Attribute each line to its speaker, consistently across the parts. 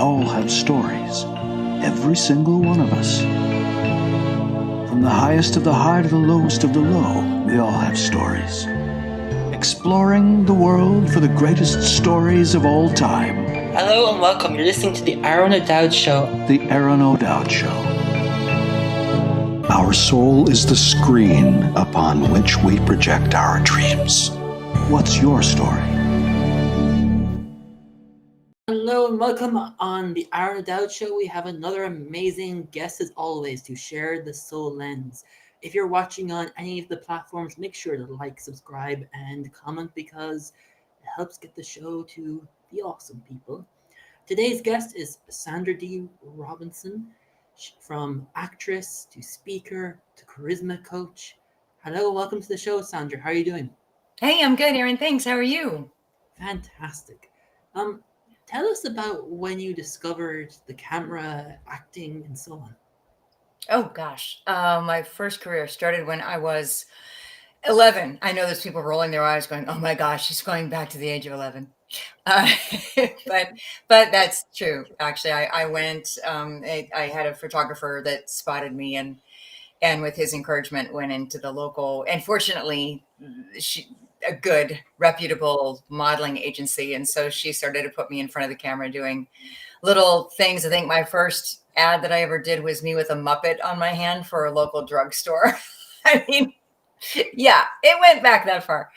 Speaker 1: all have stories. Every single one of us. From the highest of the high to the lowest of the low, we all have stories. Exploring the world for the greatest stories of all time.
Speaker 2: Hello and welcome. You're listening to the Aron O'Dowd Show.
Speaker 1: The Aron O'Dowd Show. Our soul is the screen upon which we project our dreams. What's your story?
Speaker 2: Hello and welcome on the Aron O'Dowd Show. We have another amazing guest as always to share the soul lens. If you're watching on any of the platforms, make sure to like, subscribe, and comment because it helps get the show to the awesome people. Today's guest is Sandra Dee Robinson, from actress to speaker to charisma coach. Hello, welcome to the show, Sandra. How are you doing?
Speaker 3: Hey, I'm good, Aaron. Thanks. How are you?
Speaker 2: Fantastic. Tell us about when you discovered the camera, acting, and so on.
Speaker 3: Oh, gosh. My first career started when I was 11. I know there's people rolling their eyes going, oh my gosh, she's going back to the age of 11. But that's true. Actually, I went, I had a photographer that spotted me and with his encouragement went into the local, and fortunately, a good, reputable modeling agency. And so she started to put me in front of the camera doing little things. I think my first ad that I ever did was me with a Muppet on my hand for a local drugstore. I mean, yeah, it went back that far.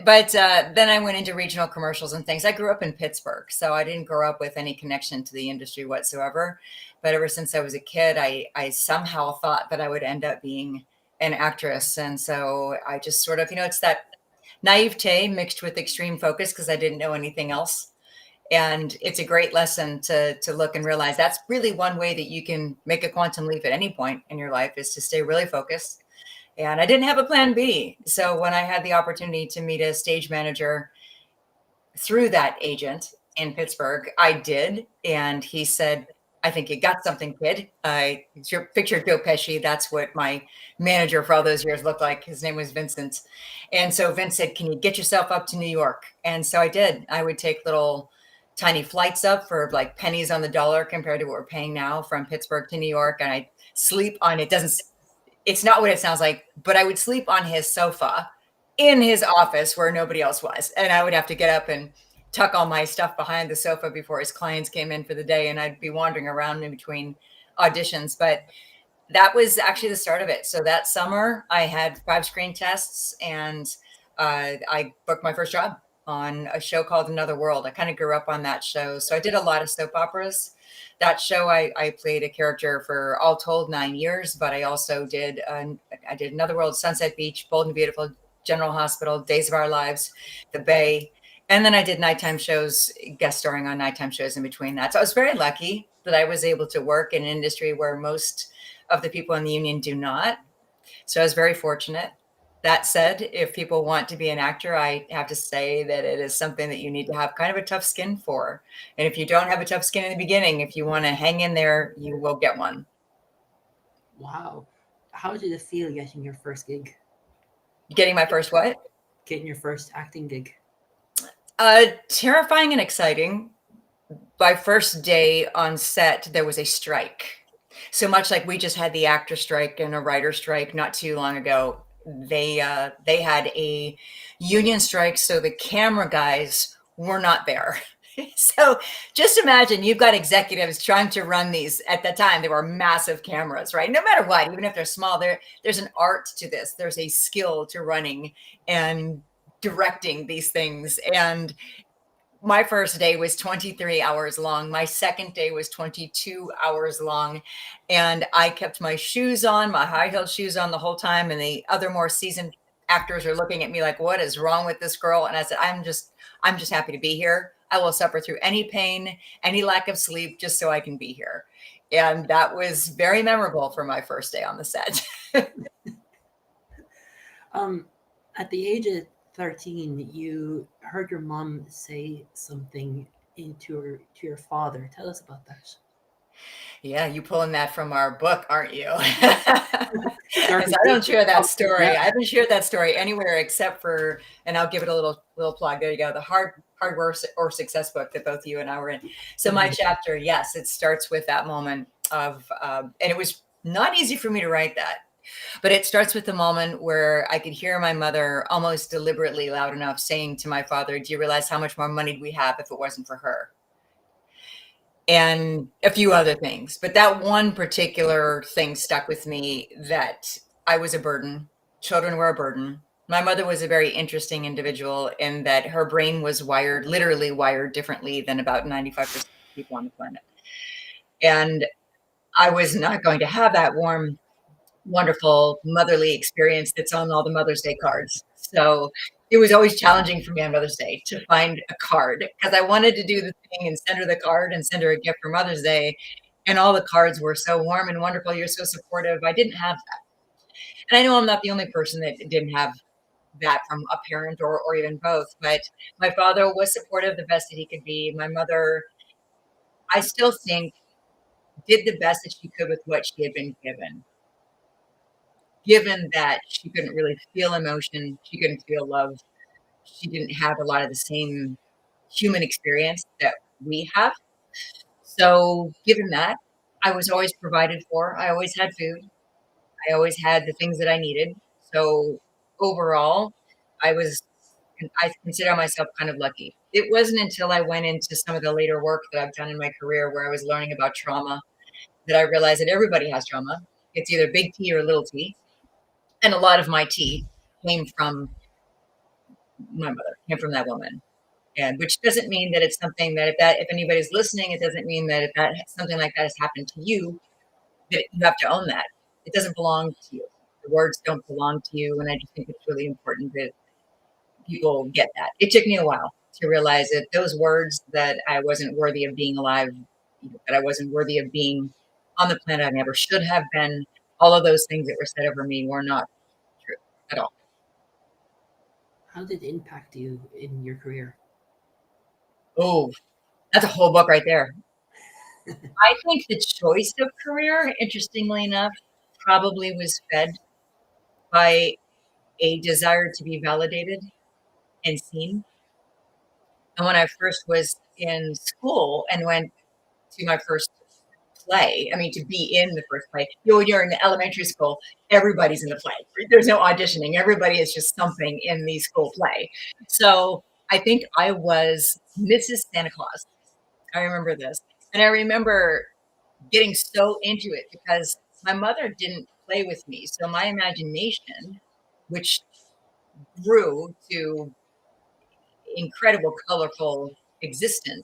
Speaker 3: But then I went into regional commercials and things. I grew up in Pittsburgh, so I didn't grow up with any connection to the industry whatsoever. But ever since I was a kid, I somehow thought that I would end up being an actress. And so I just sort of, it's that naivete mixed with extreme focus because I didn't know anything else. And it's a great lesson to look and realize that's really one way that you can make a quantum leap at any point in your life is to stay really focused. And I didn't have a plan B. So when I had the opportunity to meet a stage manager through that agent in Pittsburgh, I did. And he said, I think you got something, kid. Picture Joe Pesci. That's what my manager for all those years looked like. His name was Vincent. And so Vince said, can you get yourself up to New York? And so I did. I would take little tiny flights up for like pennies on the dollar compared to what we're paying now from Pittsburgh to New York. And I sleep on it's not what it sounds like, but I would sleep on his sofa in his office where nobody else was. And I would have to get up and tuck all my stuff behind the sofa before his clients came in for the day. And I'd be wandering around in between auditions. But that was actually the start of it. So that summer I had 5 screen tests and I booked my first job on a show called Another World. I kind of grew up on that show. So I did a lot of soap operas. That show, I played a character for all told 9 years, but I also did Another World, Sunset Beach, Bold and Beautiful, General Hospital, Days of Our Lives, The Bay. And then I did nighttime shows, guest starring on nighttime shows in between that. So I was very lucky that I was able to work in an industry where most of the people in the union do not. So I was very fortunate. That said, if people want to be an actor, I have to say that it is something that you need to have kind of a tough skin for. And if you don't have a tough skin in the beginning, if you want to hang in there, you will get one.
Speaker 2: Wow. How did it feel getting your first gig?
Speaker 3: Getting my first what?
Speaker 2: Getting your first acting gig.
Speaker 3: Terrifying and exciting. My first day on set, there was a strike. So much like we just had the actor strike and a writer strike not too long ago. They had a union strike, so the camera guys were not there. So just imagine you've got executives trying to run these. At the time, they were massive cameras, right? No matter what, even if they're small, there's an art to this. There's a skill to running and directing these things. And my first day was 23 hours long. My second day was 22 hours long. And I kept my shoes on, my high-heeled shoes on the whole time. And the other more seasoned actors are looking at me like, what is wrong with this girl? And I said, I'm just happy to be here. I will suffer through any pain, any lack of sleep, just so I can be here. And that was very memorable for my first day on the set.
Speaker 2: At the age of 13, you heard your mom say something to your father. Tell us about that.
Speaker 3: Yeah, you pulling that from our book, aren't you? 'Cause I don't share that story. I haven't shared that story anywhere except for, and I'll give it a little plug. There you go. The hardware or success book that both you and I were in. So my chapter, yes, it starts with that moment of, and it was not easy for me to write that, but it starts with the moment where I could hear my mother almost deliberately loud enough saying to my father, "Do you realize how much more money we have if it wasn't for her?" And a few other things. But that one particular thing stuck with me, that I was a burden. Children were a burden. My mother was a very interesting individual in that her brain was wired, literally wired differently than about 95% of people on the planet. And I was not going to have that warm, wonderful motherly experience that's on all the Mother's Day cards. So it was always challenging for me on Mother's Day to find a card, because I wanted to do the thing and send her the card and send her a gift for Mother's Day. And all the cards were so warm and wonderful. You're so supportive. I didn't have that. And I know I'm not the only person that didn't have that from a parent or even both, but my father was supportive the best that he could be. My mother, I still think, did the best that she could with what she had been given that she couldn't really feel emotion, she couldn't feel love, she didn't have a lot of the same human experience that we have. So, given that, I was always provided for. I always had food. I always had the things that I needed. So, overall, I was I consider myself kind of lucky. It wasn't until I went into some of the later work that I've done in my career where I was learning about trauma that I realized that everybody has trauma. It's either big T or little t. And a lot of my tea came from my mother, came from that woman. And which doesn't mean that it's something that if anybody's listening, it doesn't mean that if that something like that has happened to you, that you have to own that. It doesn't belong to you. The words don't belong to you. And I just think it's really important that people get that. It took me a while to realize that those words, that I wasn't worthy of being alive, that I wasn't worthy of being on the planet, I never should have been. All of those things that were said over me were not true at all.
Speaker 2: How did it impact you in your career?
Speaker 3: Oh, that's a whole book right there. I think the choice of career, interestingly enough, probably was fed by a desire to be validated and seen. And when I first was in school and went to my first play, I mean, to be in the first play, when you're in elementary school, everybody's in the play. There's no auditioning. Everybody is just something in the school play. So I think I was Mrs. Santa Claus. I remember this. And I remember getting so into it because my mother didn't play with me. So my imagination, which grew to incredible, colorful existence,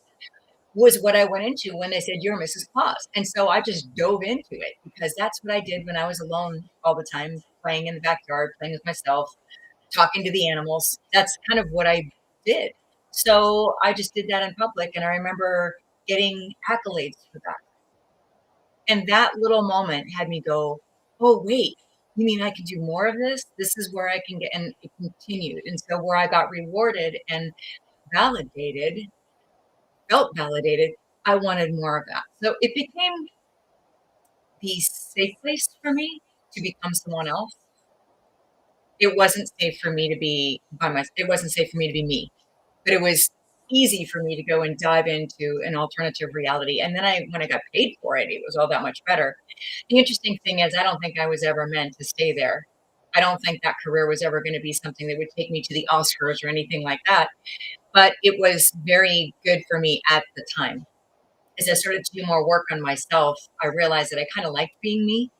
Speaker 3: was what I went into when they said, "You're Mrs. Claus." And so I just dove into it because that's what I did when I was alone all the time, playing in the backyard, playing with myself, talking to the animals. That's kind of what I did. So I just did that in public. And I remember getting accolades for that. And that little moment had me go, "Oh, wait, you mean I can do more of this? This is where I can get," and it continued. And so where I got rewarded and validated, felt validated, I wanted more of that. So it became the safe place for me to become someone else. It wasn't safe for me to be by myself. It wasn't safe for me to be me, but it was easy for me to go and dive into an alternative reality. And then when I got paid for it, it was all that much better. The interesting thing is, I don't think I was ever meant to stay there. I don't think that career was ever going to be something that would take me to the Oscars or anything like that. But it was very good for me at the time. As I started to do more work on myself, I realized that I kind of liked being me.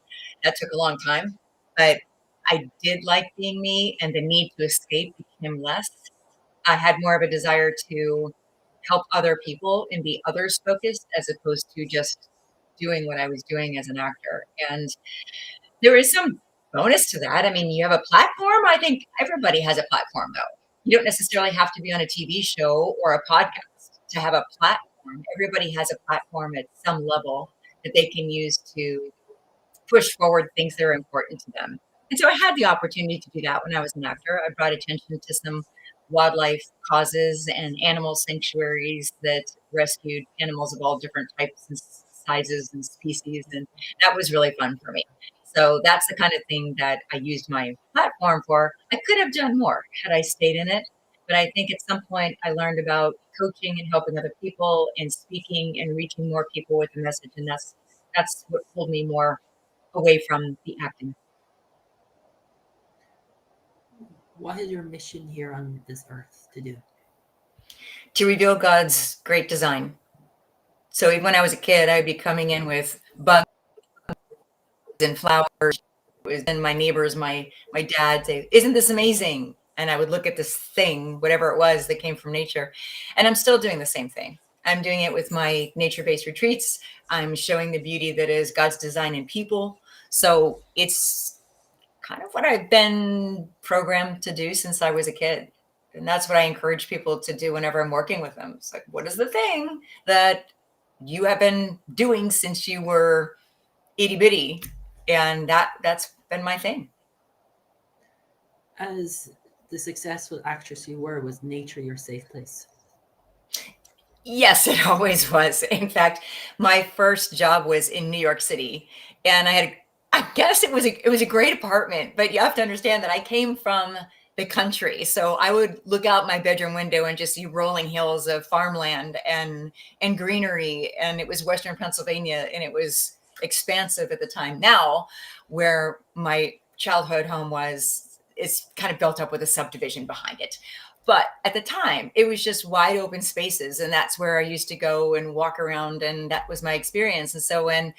Speaker 3: That took a long time, but I did like being me, and the need to escape became less. I had more of a desire to help other people and be others focused as opposed to just doing what I was doing as an actor. And there is some bonus to that. I mean, you have a platform. I think everybody has a platform, though. You don't necessarily have to be on a TV show or a podcast to have a platform. Everybody has a platform at some level that they can use to push forward things that are important to them. And so I had the opportunity to do that when I was an actor. I brought attention to some wildlife causes and animal sanctuaries that rescued animals of all different types and sizes and species. And that was really fun for me. So that's the kind of thing that I used my platform for. I could have done more had I stayed in it. But I think at some point I learned about coaching and helping other people and speaking and reaching more people with the message. And that's what pulled me more away from the acting.
Speaker 2: What is your mission here on this earth to do?
Speaker 3: To reveal God's great design. So even when I was a kid, I'd be coming in with bugs and flowers. And my neighbors, my dad say, "Isn't this amazing?" And I would look at this thing, whatever it was that came from nature. And I'm still doing the same thing. I'm doing it with my nature-based retreats. I'm showing the beauty that is God's design in people. So it's kind of what I've been programmed to do since I was a kid. And that's what I encourage people to do whenever I'm working with them. It's like, what is the thing that you have been doing since you were itty bitty? And that's been my thing.
Speaker 2: As the successful actress you were, was nature your safe place?
Speaker 3: Yes, it always was. In fact, my first job was in New York City, and I guess it was a great apartment, but you have to understand that I came from the country. So I would look out my bedroom window and just see rolling hills of farmland and greenery, and it was Western Pennsylvania, and it was expansive at the time. Now, where my childhood home was, it's kind of built up with a subdivision behind it. But at the time, it was just wide open spaces. And that's where I used to go and walk around. And that was my experience. And so when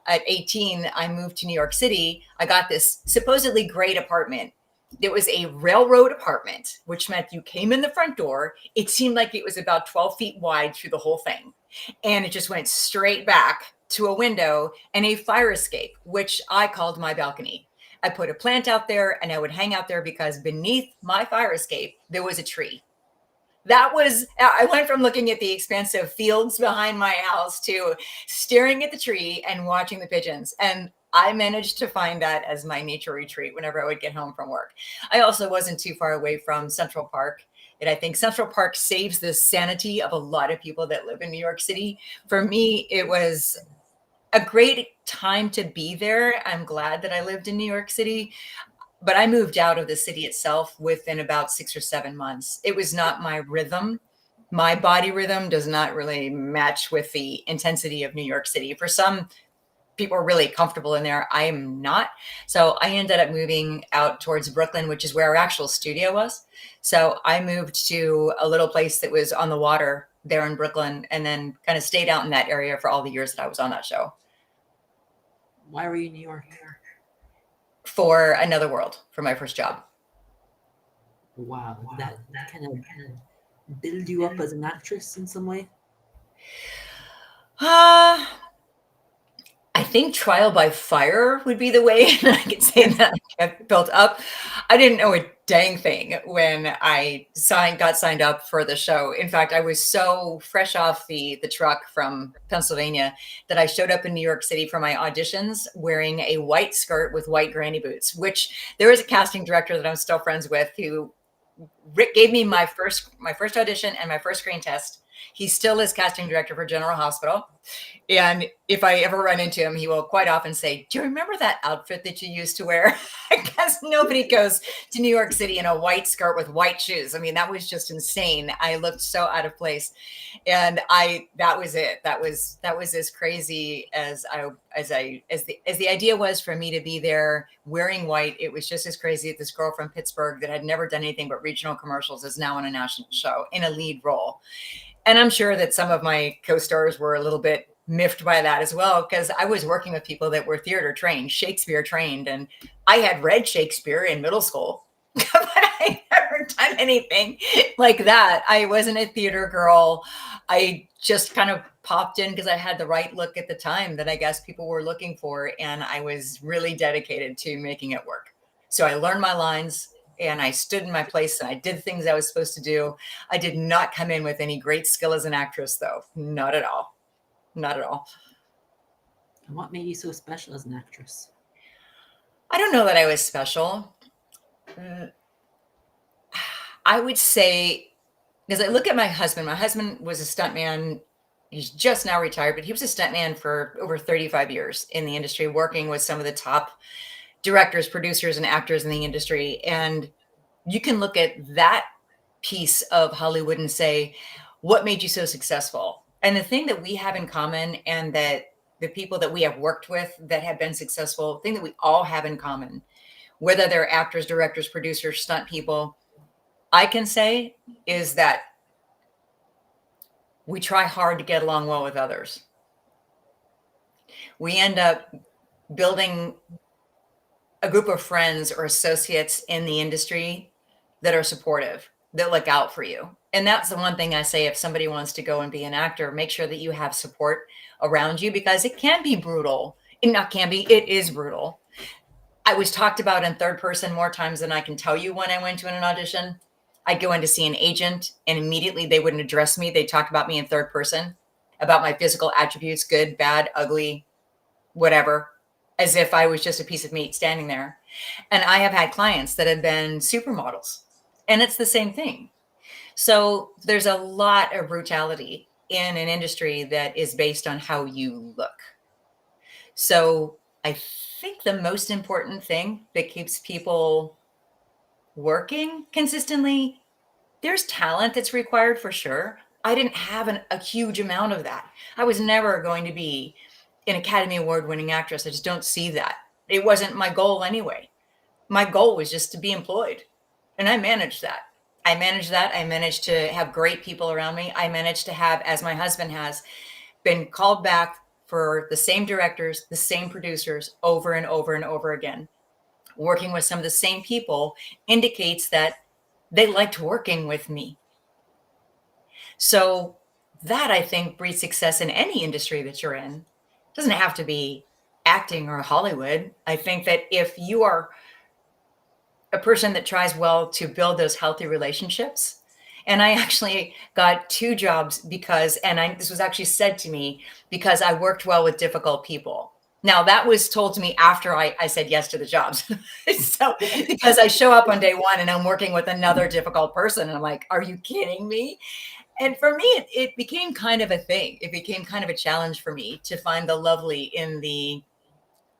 Speaker 3: at 18, I moved to New York City, I got this supposedly great apartment. It was a railroad apartment, which meant you came in the front door. It seemed like it was about 12 feet wide through the whole thing. And it just went straight back to a window and a fire escape, which I called my balcony. I put a plant out there and I would hang out there because beneath my fire escape, there was a tree. I went from looking at the expansive fields behind my house to staring at the tree and watching the pigeons. And I managed to find that as my nature retreat whenever I would get home from work. I also wasn't too far away from Central Park. And I think Central Park saves the sanity of a lot of people that live in New York City. For me, it was a great time to be there. I'm glad that I lived in New York City, but I moved out of the city itself within about 6 or 7 months. It was not my rhythm. My body rhythm does not really match with the intensity of New York City. For some people are really comfortable in there. I am not. So I ended up moving out towards Brooklyn, which is where our actual studio was. So I moved to a little place that was on the water there in Brooklyn, and then kind of stayed out in that area for all the years that I was on that show.
Speaker 2: Why were you in New York?
Speaker 3: For Another World, for my first job.
Speaker 2: Wow, that kind of build you up as an actress in some way?
Speaker 3: I think trial by fire would be the way I could say that I got built up. I didn't know a dang thing when I got signed up for the show. In fact, I was so fresh off the truck from Pennsylvania that I showed up in New York City for my auditions wearing a white skirt with white granny boots, which there is a casting director that I'm still friends with who gave me my first audition and my first screen test. He still is casting director for General Hospital. And if I ever run into him, he will quite often say, "Do you remember that outfit that you used to wear?" Because nobody goes to New York City in a white skirt with white shoes. I mean, that was just insane. I looked so out of place. And that was it. That was as crazy as the idea was for me to be there wearing white. It was just as crazy that this girl from Pittsburgh that had never done anything but regional commercials is now on a national show in a lead role. And I'm sure that some of my co-stars were a little bit miffed by that as well, because I was working with people that were theater trained, Shakespeare trained, and I had read Shakespeare in middle school, but I never done anything like that. I wasn't a theater girl. I just kind of popped in because I had the right look at the time that I guess people were looking for, and I was really dedicated to making it work. So I learned my lines, and I stood in my place and I did things I was supposed to do. I did not come in with any great skill as an actress, though. Not at all. Not at all.
Speaker 2: And what made you so special as an actress?
Speaker 3: I don't know that I was special. I would say, because I look at my husband was a stuntman. He's just now retired, but he was a stuntman for over 35 years in the industry, working with some of the top directors, producers, and actors in the industry. And you can look at that piece of Hollywood and say, what made you so successful? And the thing that we have in common, and that the people that we have worked with that have been successful, the thing that we all have in common, whether they're actors, directors, producers, stunt people, I can say is that we try hard to get along well with others. We end up building a group of friends or associates in the industry that are supportive, that look out for you. And that's the one thing I say, if somebody wants to go and be an actor, make sure that you have support around you, because it can be brutal. It is brutal. I was talked about in third person more times than I can tell you when I went to an audition. I'd go in to see an agent and immediately they wouldn't address me. They'd talk about me in third person, about my physical attributes, good, bad, ugly, whatever, as if I was just a piece of meat standing there. And I have had clients that have been supermodels, and it's the same thing. So there's a lot of brutality in an industry that is based on how you look. So I think the most important thing that keeps people working consistently, there's talent that's required for sure. I didn't have a huge amount of that. I was never going to be an Academy Award winning actress. I just don't see that. It wasn't my goal anyway. My goal was just to be employed. And I managed that. I managed to have great people around me. I managed to have, as my husband has, been called back for the same directors, the same producers over and over and over again. Working with some of the same people indicates that they liked working with me. So that, I think, breeds success in any industry that you're in. It doesn't have to be acting or Hollywood. I think that if you are a person that tries well to build those healthy relationships, and I actually got 2 jobs because, this was actually said to me because I worked well with difficult people. Now, that was told to me after I said yes to the jobs. So, because I show up on day 1 and I'm working with another difficult person, and I'm like, are you kidding me? And for me, it became kind of a thing. It became kind of a challenge for me to find the lovely in the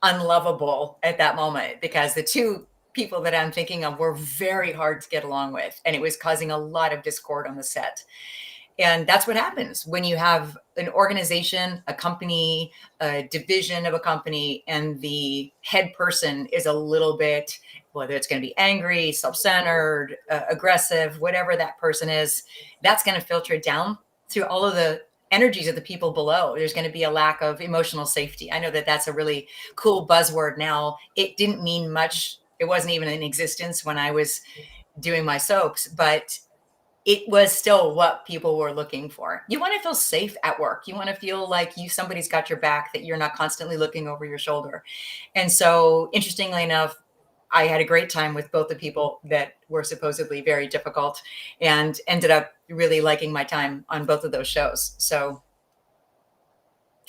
Speaker 3: unlovable at that moment, because the 2 people that I'm thinking of were very hard to get along with, and it was causing a lot of discord on the set. And that's what happens when you have an organization, a company, a division of a company, and the head person is a little bit, whether it's going to be angry, self-centered, aggressive, whatever that person is, that's going to filter down through all of the energies of the people below. There's going to be a lack of emotional safety. I know that that's a really cool buzzword now. It didn't mean much. It wasn't even in existence when I was doing my soaps, but it was still what people were looking for. You want to feel safe at work. You want to feel like somebody's got your back, that you're not constantly looking over your shoulder. And so, interestingly enough, I had a great time with both the people that were supposedly very difficult, and ended up really liking my time on both of those shows. So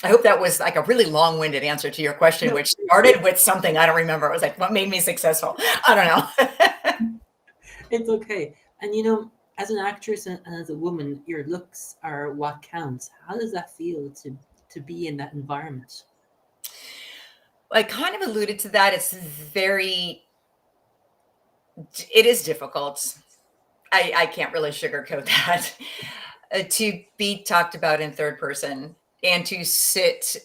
Speaker 3: I hope that was like a really long-winded answer to your question, which started with something I don't remember. It was like, what made me successful? I don't know.
Speaker 2: It's okay. And as an actress and as a woman, your looks are what counts. How does that feel to be in that environment?
Speaker 3: I kind of alluded to that. It is difficult. I can't really sugarcoat that. To be talked about in third person, and to sit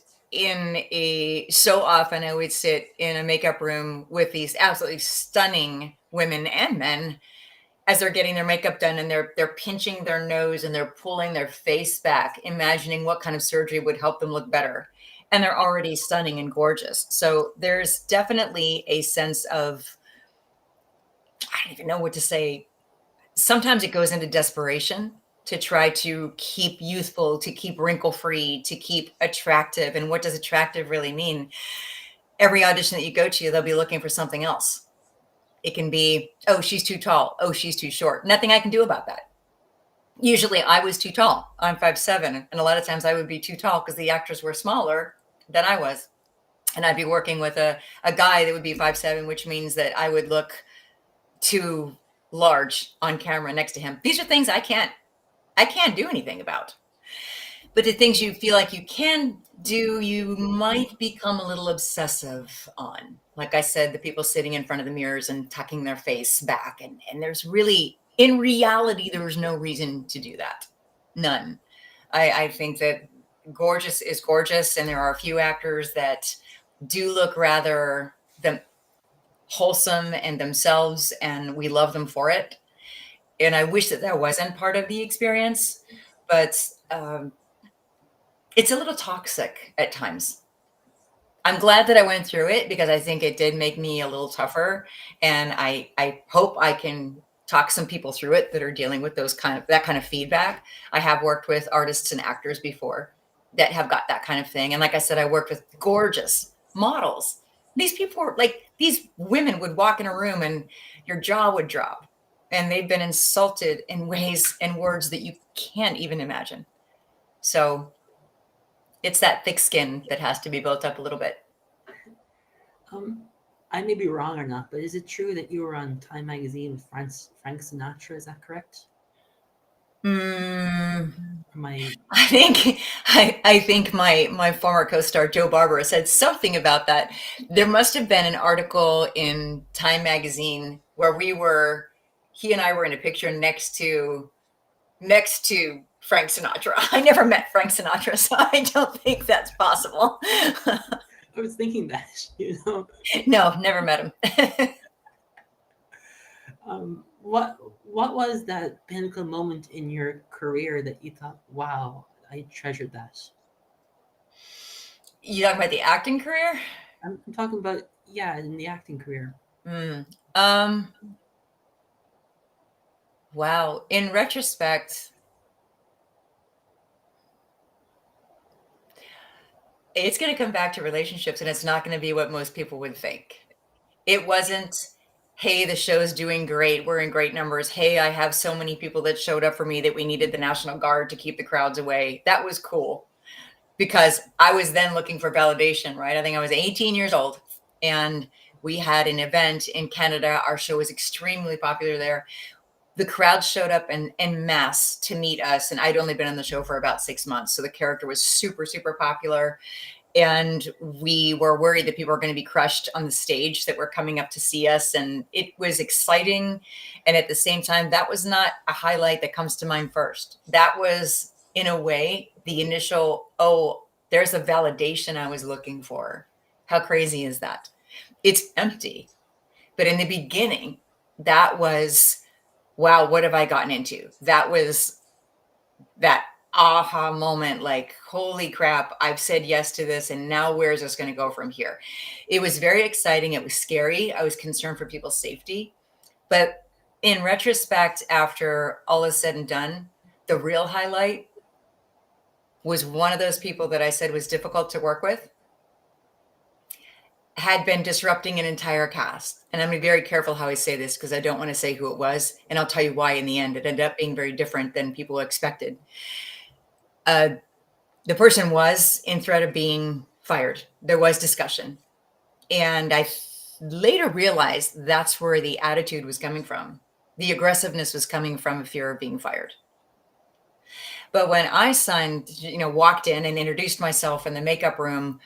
Speaker 3: so often I would sit in a makeup room with these absolutely stunning women and men as they're getting their makeup done, and they're pinching their nose and they're pulling their face back, imagining what kind of surgery would help them look better. And they're already stunning and gorgeous. So there's definitely a sense of, I don't even know what to say. Sometimes it goes into desperation to try to keep youthful, to keep wrinkle-free, to keep attractive. And what does attractive really mean? Every audition that you go to, they'll be looking for something else. It can be, oh, she's too tall. Oh, she's too short. Nothing I can do about that. Usually I was too tall. I'm 5'7", and a lot of times I would be too tall because the actors were smaller than I was. And I'd be working with a guy that would be 5'7", which means that I would look too large on camera next to him. These are things I can't do anything about. But the things you feel like you can do, you might become a little obsessive on. Like I said, the people sitting in front of the mirrors and tucking their face back. And there's really, in reality, there was no reason to do that. None. I think that gorgeous is gorgeous, and there are a few actors that do look rather wholesome and themselves, and we love them for it. And I wish that that wasn't part of the experience, but it's a little toxic at times. I'm glad that I went through it because I think it did make me a little tougher, and I hope I can talk some people through it that are dealing with that kind of feedback. I have worked with artists and actors before that have got that kind of thing, and like I said, I worked with gorgeous models. These people were like, these women would walk in a room and your jaw would drop, and they've been insulted in ways and words that you can't even imagine. So it's that thick skin that has to be built up a little bit.
Speaker 2: I may be wrong or not, but is it true that you were on Time magazine with Frank Sinatra? Is that correct?
Speaker 3: Mm,
Speaker 2: Am I
Speaker 3: I think my former co-star Joe Barber said something about that. There must have been an article in Time magazine where he and I were in a picture next to Frank Sinatra. I never met Frank Sinatra, so I don't think that's possible.
Speaker 2: I was thinking that, you know.
Speaker 3: No, never met him.
Speaker 2: What was that pinnacle moment in your career that you thought, wow, I treasured that?
Speaker 3: You talking about the acting career?
Speaker 2: I'm talking about, yeah, in the acting career.
Speaker 3: Wow. In retrospect, it's going to come back to relationships, and it's not going to be what most people would think. It wasn't, hey, the show's doing great, we're in great numbers, hey, I have so many people that showed up for me that we needed the National Guard to keep the crowds away. That was cool because I was then looking for validation, right? I think I was 18 years old, and we had an event in Canada. Our show was extremely popular there. The crowd showed up en masse to meet us, and I'd only been on the show for about 6 months, so the character was super, super popular. And we were worried that people were going to be crushed on the stage that were coming up to see us, and it was exciting. And at the same time, that was not a highlight that comes to mind first. That was, in a way, the initial, oh, there's a validation I was looking for. How crazy is that? It's empty. But in the beginning, that was, wow, what have I gotten into? That was that aha moment, like, holy crap, I've said yes to this, and now where is this going to go from here? It was very exciting. It was scary. I was concerned for people's safety. But in retrospect, after all is said and done, the real highlight was one of those people that I said was difficult to work with had been disrupting an entire cast. And I'm going to be very careful how I say this because I don't want to say who it was. And I'll tell you why in the end. It ended up being very different than people expected. The person was in threat of being fired. There was discussion. And I later realized that's where the attitude was coming from. The aggressiveness was coming from a fear of being fired. But when I walked in and introduced myself in the makeup room,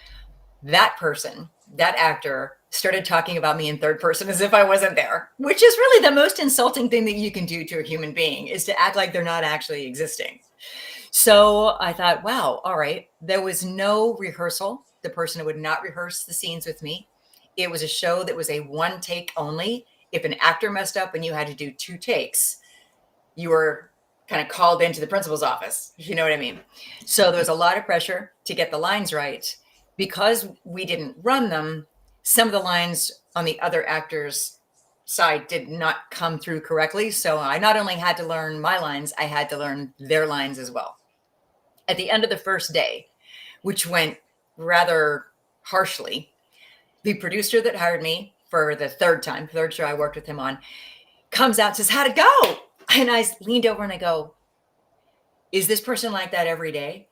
Speaker 3: that person, that actor, started talking about me in third person as if I wasn't there, which is really the most insulting thing that you can do to a human being, is to act like they're not actually existing. So I thought, wow, all right. There was no rehearsal. The person would not rehearse the scenes with me. It was a show that was a one take only. If an actor messed up and you had to do 2 takes, you were kind of called into the principal's office, if you know what I mean. So there was a lot of pressure to get the lines right. Because we didn't run them, some of the lines on the other actors' side did not come through correctly. So I not only had to learn my lines, I had to learn their lines as well. At the end of the first day, which went rather harshly, the producer that hired me for the third show I worked with him on, comes out and says, how'd it go? And I leaned over and I go, is this person like that every day?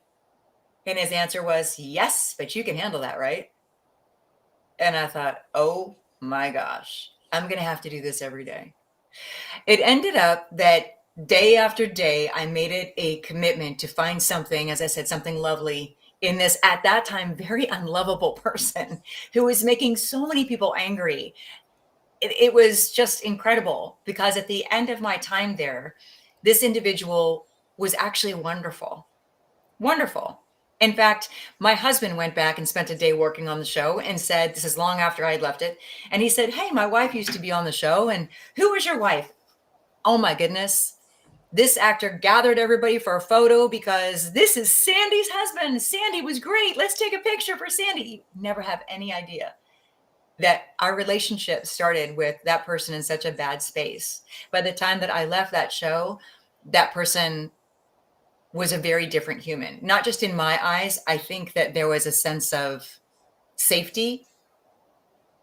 Speaker 3: And his answer was, yes, but you can handle that, right? And I thought, oh my gosh, I'm going to have to do this every day. It ended up that day after day, I made it a commitment to find something, as I said, something lovely in this, at that time, very unlovable person who was making so many people angry. It was just incredible because at the end of my time there, this individual was actually wonderful. Wonderful. In fact, my husband went back and spent a day working on the show and said, this is long after I had left it. And he said, hey, my wife used to be on the show. And who was your wife? Oh my goodness. This actor gathered everybody for a photo because this is Sandy's husband. Sandy was great. Let's take a picture for Sandy. You never have any idea that our relationship started with that person in such a bad space. By the time that I left that show, that person was a very different human. Not just in my eyes. I think that there was a sense of safety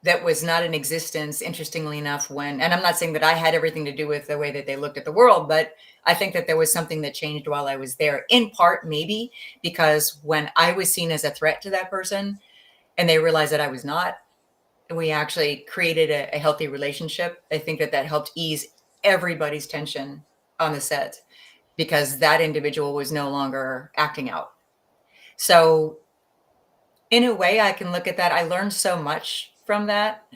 Speaker 3: that was not in existence, interestingly enough, and I'm not saying that I had everything to do with the way that they looked at the world, but I think that there was something that changed while I was there, in part maybe because when I was seen as a threat to that person and they realized that I was not, we actually created a healthy relationship. I think that that helped ease everybody's tension on the set because that individual was no longer acting out. So in a way, I can look at that. I learned so much from that.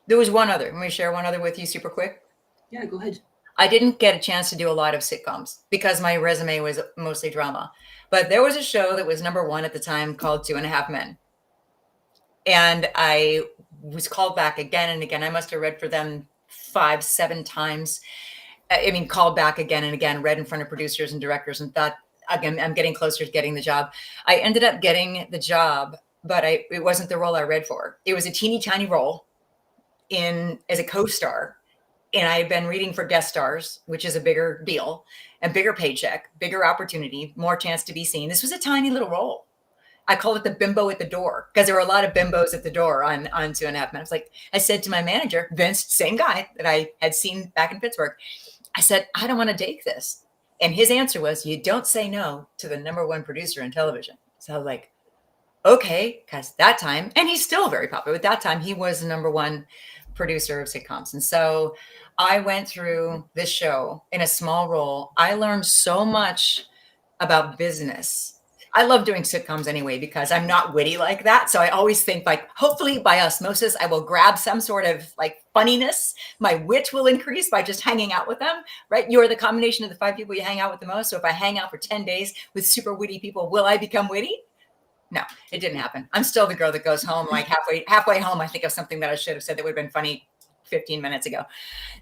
Speaker 3: There was one other. Let me share one other with you super quick.
Speaker 2: Yeah, go ahead.
Speaker 3: I didn't get a chance to do a lot of sitcoms because my resume was mostly drama. But there was a show that was #1 at the time called 2.5 Men. And I was called back again and again. I must have read for them 5, 7 times. I mean, called back again and again, read in front of producers and directors and thought, again, I'm getting closer to getting the job. I ended up getting the job, but it wasn't the role I read for. It was a teeny tiny role as a co-star. And I had been reading for guest stars, which is a bigger deal, a bigger paycheck, bigger opportunity, more chance to be seen. This was a tiny little role. I call it the bimbo at the door because there were a lot of bimbos at the door on 2.5 Men. I said to my manager, Vince, same guy that I had seen back in Pittsburgh. I said, I don't want to take this. And his answer was, you don't say no to the #1 producer in television. So I was like, okay, because that time, and he's still very popular. At that time, he was the #1 producer of sitcoms. And so I went through this show in a small role. I learned so much about business. I love doing sitcoms anyway, because I'm not witty like that. So I always think like, hopefully by osmosis, I will grab some sort of like funniness. My wit will increase by just hanging out with them, right? You're the combination of the 5 people you hang out with the most. So if I hang out for 10 days with super witty people, will I become witty? No, it didn't happen. I'm still the girl that goes home like halfway home. I think of something that I should have said that would have been funny 15 minutes ago.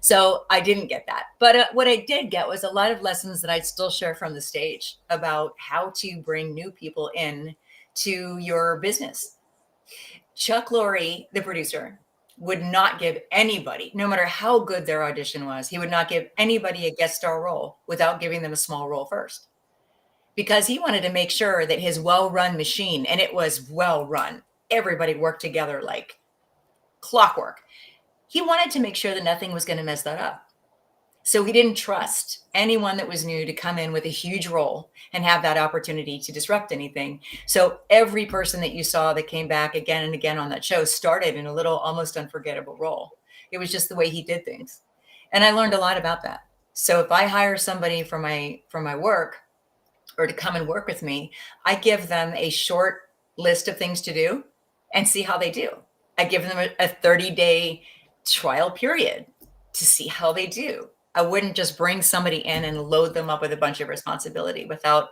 Speaker 3: So I didn't get that. But what I did get was a lot of lessons that I'd still share from the stage about how to bring new people in to your business. Chuck Lorre, the producer, would not give anybody, no matter how good their audition was, he would not give anybody a guest star role without giving them a small role first. Because he wanted to make sure that his well-run machine, and it was well-run, everybody worked together like clockwork. He wanted to make sure that nothing was going to mess that up. So he didn't trust anyone that was new to come in with a huge role and have that opportunity to disrupt anything. So every person that you saw that came back again and again on that show started in a little almost unforgettable role. It was just the way he did things. And I learned a lot about that. So if I hire somebody for my work or to come and work with me, I give them a short list of things to do and see how they do. I give them a 30-day trial period to see how they do. I wouldn't just bring somebody in and load them up with a bunch of responsibility without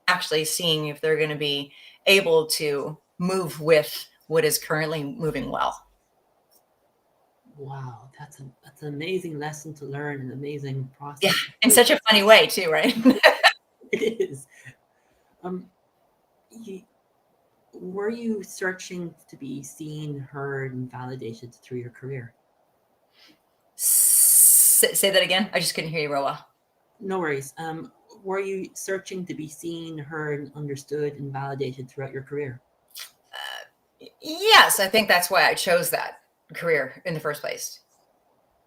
Speaker 3: actually seeing if they're going to be able to move with what is currently moving well.
Speaker 2: Wow, that's an amazing lesson to learn, an amazing process.
Speaker 3: Yeah, in such a funny way too, right?
Speaker 2: It is. Were you searching to be seen, heard, and validated through your career?
Speaker 3: Say that again. I just couldn't hear you real well.
Speaker 2: No worries. Were you searching to be seen, heard, understood, and validated throughout your career?
Speaker 3: Yes, I think that's why I chose that career in the first place.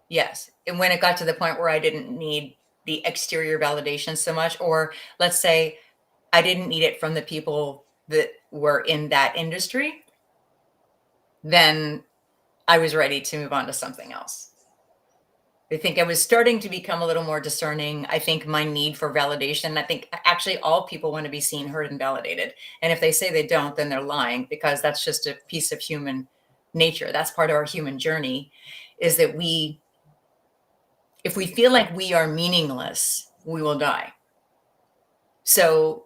Speaker 3: Yes. And when it got to the point where I didn't need the exterior validation so much, or let's say I didn't need it from the people that were in that industry, then I was ready to move on to something else. I think I was starting to become a little more discerning. I think my need for validation, I think actually all people want to be seen, heard, and validated. And if they say they don't, then they're lying, because that's just a piece of human nature. That's part of our human journey, is that if we feel like we are meaningless, we will die. So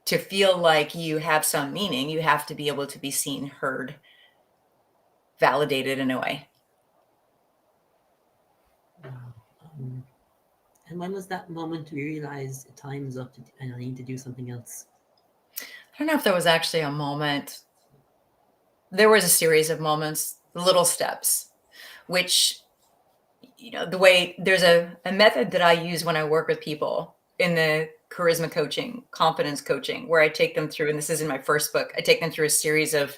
Speaker 3: to feel like you have some meaning, you have to be able to be seen, heard, validated in a way.
Speaker 2: Wow. And when was that moment you realized time's up and I need to do something else?
Speaker 3: I don't know if there was actually a moment. There was a series of moments, little steps, which, the way there's a method that I use when I work with people in the charisma coaching, confidence coaching, where I take them through, and this is in my first book, I take them through a series of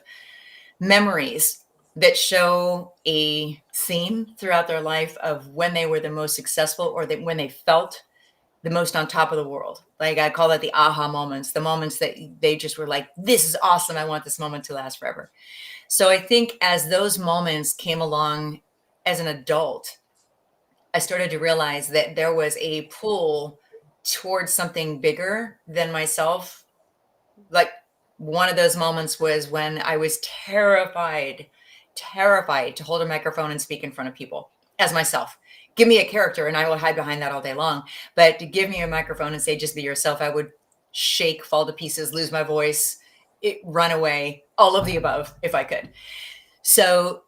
Speaker 3: memories that show a theme throughout their life of when they were the most successful or that when they felt the most on top of the world. Like I call that the aha moments, the moments that they just were like, this is awesome. I want this moment to last forever. So I think as those moments came along as an adult, I started to realize that there was a pull towards something bigger than myself. Like one of those moments was when I was terrified to hold a microphone and speak in front of people as myself. Give me a character and I will hide behind that all day long. But to give me a microphone and say, just be yourself, I would shake, fall to pieces, lose my voice, run away, all of the above if I could. So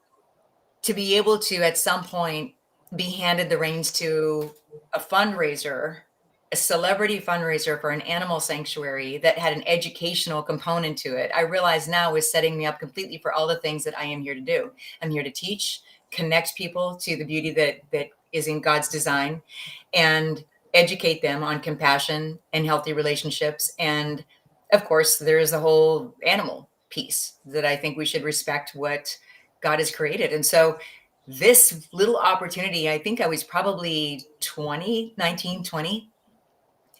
Speaker 3: to be able to, at some point, be handed the reins to a fundraiser, a celebrity fundraiser for an animal sanctuary that had an educational component to it, I realize now is setting me up completely for all the things that I am here to do. I'm here to teach, connect people to the beauty that is in God's design, and educate them on compassion and healthy relationships. And of course, there is the whole animal piece that I think we should respect what God has created. And so this little opportunity, I think I was probably 19, 20,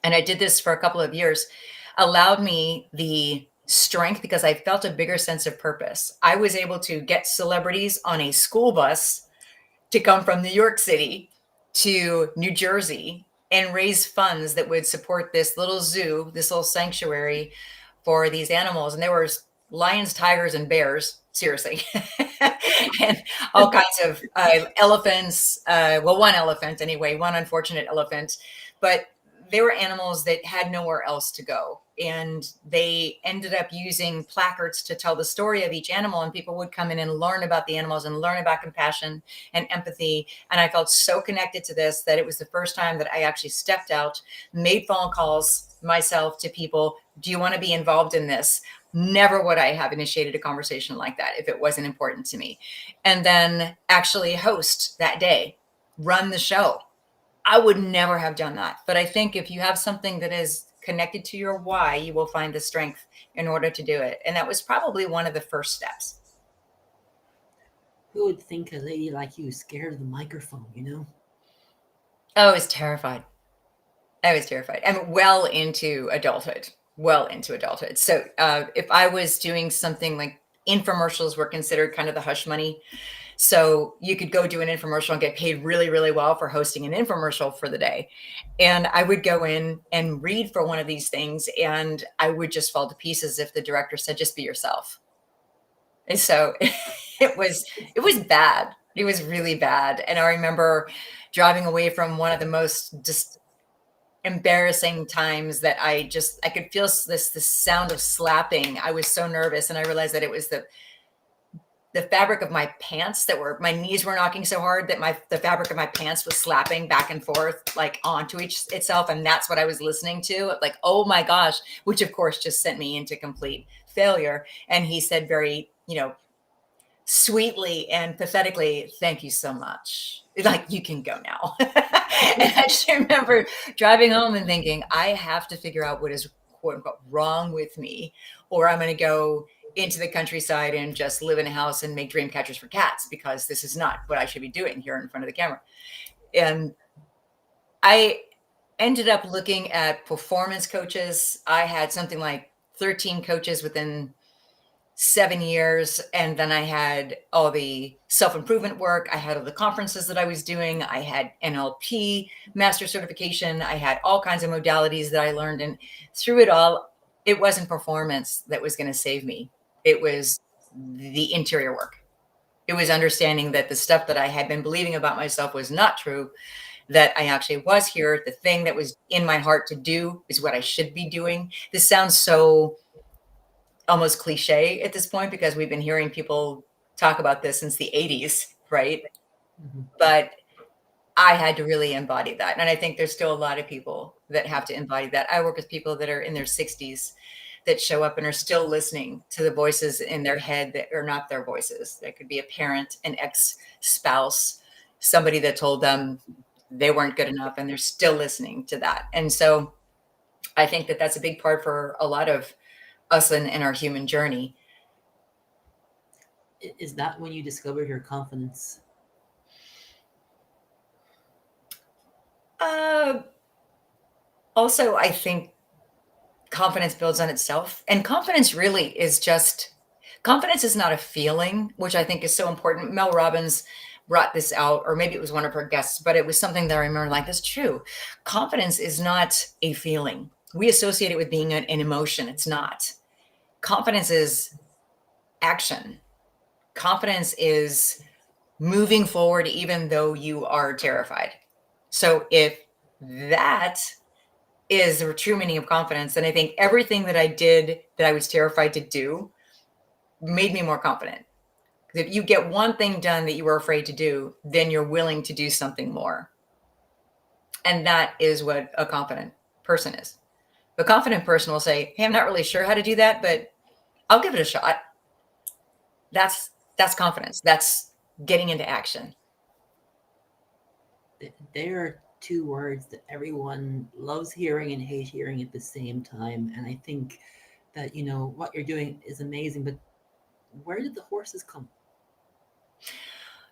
Speaker 3: and I did this for a couple of years, allowed me the strength because I felt a bigger sense of purpose. I was able to get celebrities on a school bus to come from New York City to New Jersey and raise funds that would support this little zoo, this little sanctuary for these animals. And there were lions, tigers, and bears, seriously, and all kinds of elephants. One elephant anyway, one unfortunate elephant, but they were animals that had nowhere else to go. And they ended up using placards to tell the story of each animal. And people would come in and learn about the animals and learn about compassion and empathy. And I felt so connected to this that it was the first time that I actually stepped out, made phone calls myself to people. Do you want to be involved in this? Never would I have initiated a conversation like that if it wasn't important to me. And then actually host that day, run the show. I would never have done that. But I think if you have something that is connected to your why, you will find the strength in order to do it. And that was probably one of the first steps.
Speaker 2: Who would think a lady like you scared of the microphone,
Speaker 3: I was terrified. I'm well into adulthood. So if I was doing something like infomercials were considered kind of the hush money. So you could go do an infomercial and get paid really, really well for hosting an infomercial for the day. And I would go in and read for one of these things and I would just fall to pieces if the director said, just be yourself. And so it was bad. It was really bad. And I remember driving away from one of the most just embarrassing times that I could feel this sound of slapping. I was so nervous. And I realized that it was the fabric of my pants my knees were knocking so hard that the fabric of my pants was slapping back and forth like onto itself. And that's what I was listening to, like, oh my gosh, which of course just sent me into complete failure. And he said very, sweetly and pathetically, thank you so much. Like, you can go now. And I just remember driving home and thinking, I have to figure out what is quote unquote wrong with me, or I'm going to go into the countryside and just live in a house and make dream catchers for cats, because this is not what I should be doing here in front of the camera. And I ended up looking at performance coaches. I had something like 13 coaches within 7 years. And then I had all the self-improvement work. I had all the conferences that I was doing. I had NLP master certification. I had all kinds of modalities that I learned. And through it all, it wasn't performance that was going to save me. It was the interior work. It was understanding that the stuff that I had been believing about myself was not true. that I actually was here. The thing that was in my heart to do is what I should be doing. This sounds so almost cliche at this point because we've been hearing people talk about this since the 80s, right?
Speaker 2: Mhm.
Speaker 3: But I had to really embody that. And I think there's still a lot of people that have to embody that. I work with people that are in their 60s that show up and are still listening to the voices in their head that are not their voices. That could be a parent, an ex-spouse, somebody that told them they weren't good enough, and they're still listening to that. And so I think that that's a big part for a lot of us in our human journey.
Speaker 2: Is that when you discovered your confidence?
Speaker 3: Uh, Also, I think confidence builds on itself. And confidence really is just confidence is not a feeling, which I think is so important. Mel Robbins brought this out, or maybe it was one of her guests, but it was something that I remember like, that's true. Confidence is not a feeling. We associate it with being an emotion. It's not. Confidence is action. Confidence is moving forward even though you are terrified. So if that is the true meaning of confidence, then I think everything that I did that I was terrified to do made me more confident. Because if you get one thing done that you were afraid to do, then you're willing to do something more. And that is what a confident person is. A confident person will say, hey, I'm not really sure how to do that, but I'll give it a shot. That's confidence. That's getting into action.
Speaker 2: There are two words that everyone loves hearing and hate hearing at the same time. And I think that, what you're doing is amazing, but where did the horses come?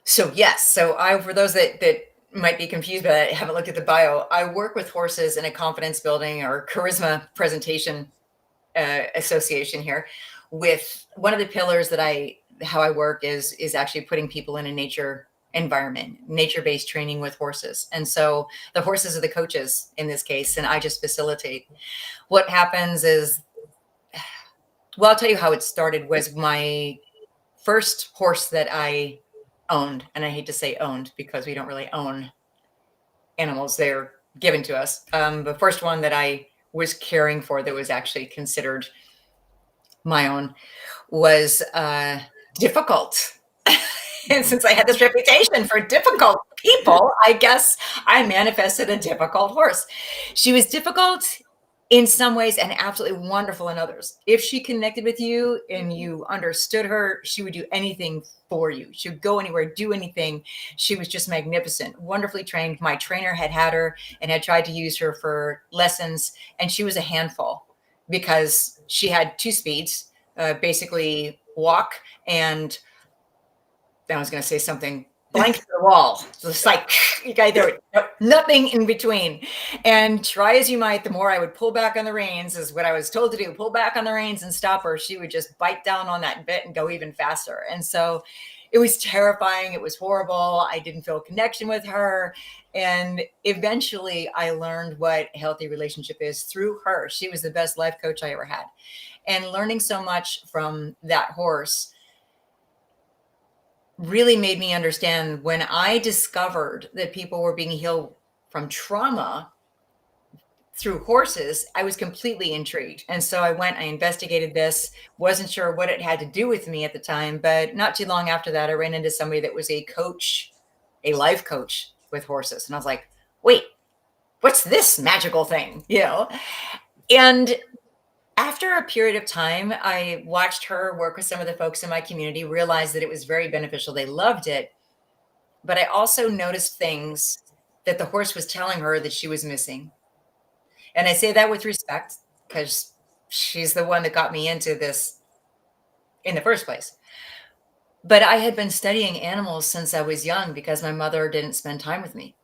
Speaker 3: So yes, so I for those that might be confused but I haven't looked at the bio, I work with horses in a confidence building or charisma presentation association here. With one of the pillars that how I work is actually putting people in a nature environment, nature-based training with horses. And so the horses are the coaches in this case, and I just facilitate. What happens is, well, I'll tell you how it started. Was my first horse that I owned, and I hate to say owned because we don't really own animals, they're given to us. The first one that I was caring for that was actually considered my own was difficult. And since I had this reputation for difficult people, I guess I manifested a difficult horse. She was difficult in some ways and absolutely wonderful in others. If she connected with you and you understood her, she would do anything for you. She would go anywhere, do anything. She was just magnificent, wonderfully trained. My trainer had her and had tried to use her for lessons, and she was a handful because she had two speeds, basically walk and I was going to say something blank to the wall. Just like you got to do it. Nothing in between. And try as you might, the more I would pull back on the reins is what I was told to do. Pull back on the reins and stop her. She would just bite down on that bit and go even faster. And so it was terrifying. It was horrible. I didn't feel a connection with her. And eventually I learned what a healthy relationship is through her. She was the best life coach I ever had. And learning so much from that horse really made me understand when I discovered that people were being healed from trauma through horses, I was completely intrigued. And so I went, I investigated this, wasn't sure what it had to do with me at the time, but not too long after that, I ran into somebody that was a coach, a life coach with horses. And I was like, wait, what's this magical thing? And after a period of time, I watched her work with some of the folks in my community, realized that it was very beneficial. They loved it. But I also noticed things that the horse was telling her that she was missing. And I say that with respect because she's the one that got me into this in the first place. But I had been studying animals since I was young because my mother didn't spend time with me.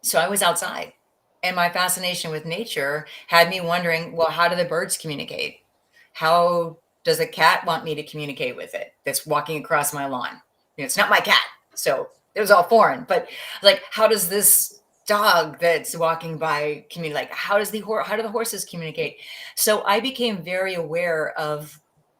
Speaker 3: So I was outside. And my fascination with nature had me wondering, well, how do the birds communicate? How does a cat want me to communicate with it that's walking across my lawn? It's not my cat, so it was all foreign. But like, how does this dog that's walking by communicate? Like, how do the horses communicate? So I became very aware of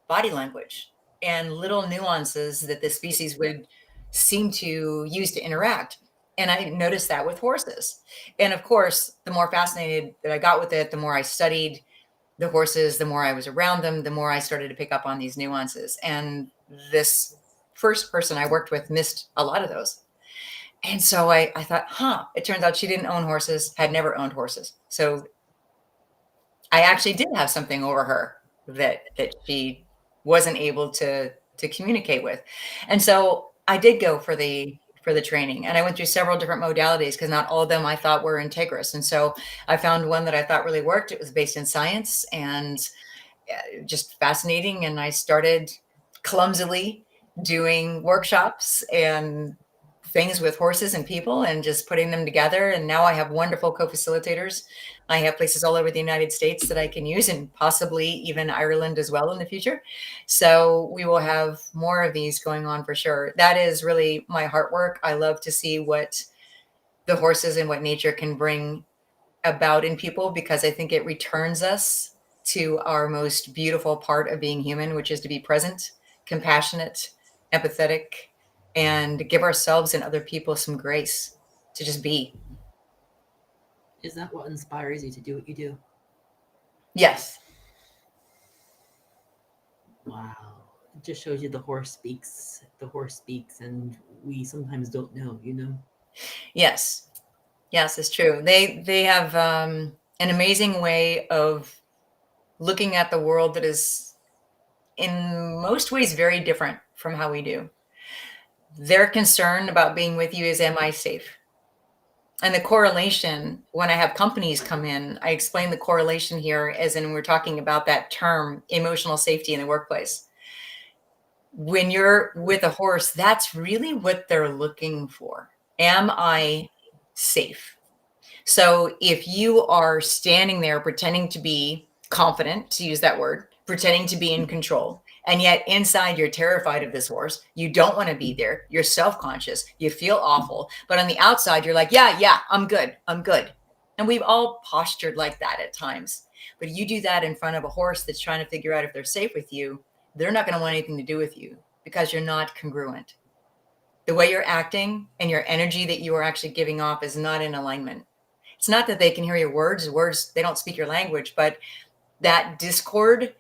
Speaker 3: body language and little nuances that the species would seem to use to interact. And I noticed that with horses. And of course, the more fascinated that I got with it, the more I studied the horses, the more I was around them, the more I started to pick up on these nuances. And this first person I worked with missed a lot of those. And so I thought, it turns out she didn't own horses, had never owned horses. So I actually did have something over her that she wasn't able to communicate with. And so I did go for the training, and I went through several different modalities because not all of them I thought were integrous. And so I found one that I thought really worked. It was based in science and just fascinating. And I started clumsily doing workshops and things with horses and people and just putting them together. And now I have wonderful co-facilitators. I have places all over the United States that I can use, and possibly even Ireland as well in the future. So we will have more of these going on for sure. That is really my heart work. I love to see what the horses and what nature can bring about in people, because I think it returns us to our most beautiful part of being human, which is to be present, compassionate, empathetic, and give ourselves and other people some grace to just be.
Speaker 2: Is that what inspires you to do what you do?
Speaker 3: Yes.
Speaker 2: Wow. It just shows you the horse speaks. The horse speaks, and we sometimes don't know, you know?
Speaker 3: Yes. Yes, it's true. They have an amazing way of looking at the world that is in most ways very different from how we do. Their concern about being with you is, am I safe? And the correlation, when I have companies come in, I explain the correlation here as in we're talking about that term, emotional safety in the workplace. When you're with a horse, that's really what they're looking for. Am I safe? So if you are standing there pretending to be confident, to use that word, pretending to be in control, and yet inside you're terrified of this horse, you don't want to be there, you're self-conscious, you feel awful, but on the outside you're like, yeah, I'm good. And we've all postured like that at times. But you do that in front of a horse that's trying to figure out if they're safe with you, they're not going to want anything to do with you because you're not congruent. The way you're acting and your energy that you are actually giving off is not in alignment. It's not that they can hear your words, they don't speak your language, but that discord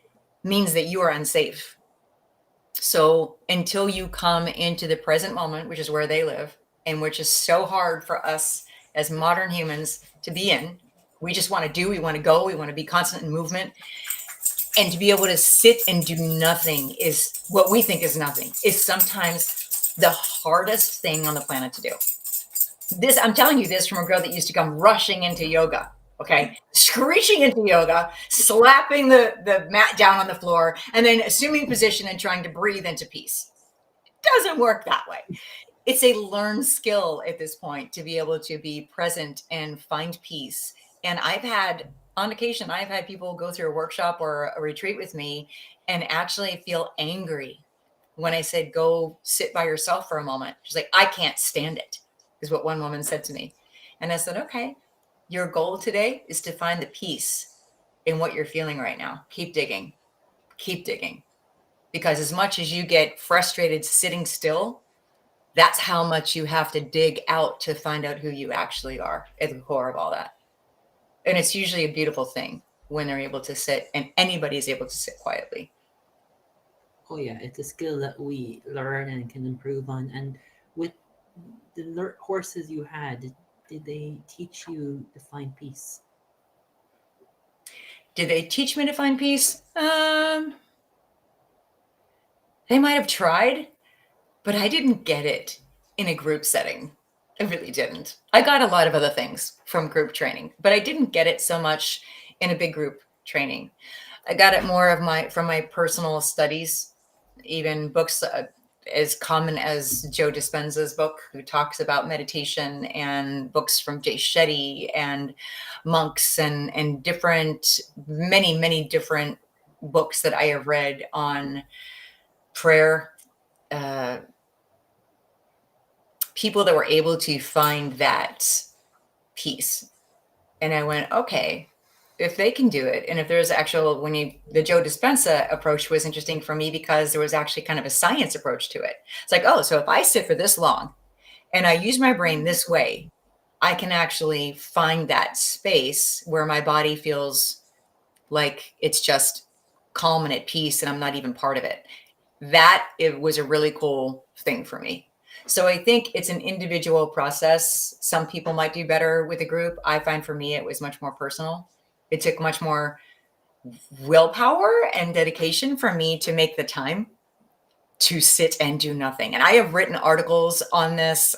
Speaker 3: means that you are unsafe. So until you come into the present moment, which is where they live, and which is so hard for us as modern humans to be in, we just want to do, we want to go, we want to be constant in movement. And to be able to sit and do nothing is what we think is nothing, is sometimes the hardest thing on the planet to do. This, I'm telling you this from a girl that used to come rushing into yoga, okay? Screeching into yoga, slapping the mat down on the floor, and then assuming position and trying to breathe into peace. It doesn't work that way. It's a learned skill at this point to be able to be present and find peace. And on occasion, I've had people go through a workshop or a retreat with me and actually feel angry when I said, go sit by yourself for a moment. She's like, I can't stand it, is what one woman said to me. And I said, okay, your goal today is to find the peace in what you're feeling right now. Keep digging. Because as much as you get frustrated sitting still, that's how much you have to dig out to find out who you actually are at the core of all that. And it's usually a beautiful thing when they're able to sit, and anybody is able to sit quietly.
Speaker 2: Oh yeah, it's a skill that we learn and can improve on. And with the horses you had, did they teach you to find peace?
Speaker 3: Did they teach me to find peace? They might have tried, but I didn't get it in a group setting. I really didn't. I got a lot of other things from group training, but I didn't get it so much in a big group training. I got it more from my personal studies, even books as common as Joe Dispenza's book, who talks about meditation, and books from Jay Shetty and monks and many different books that I have read on prayer, people that were able to find that peace. And I went, okay, if they can do it, and if there's actual, the Joe Dispenza approach was interesting for me because there was actually kind of a science approach to it. It's like, oh, so if I sit for this long and I use my brain this way, I can actually find that space where my body feels like it's just calm and at peace and I'm not even part of it. That it was a really cool thing for me. So I think it's an individual process. Some people might do better with a group. I find for me, it was much more personal. It took much more willpower and dedication for me to make the time to sit and do nothing. And I have written articles on this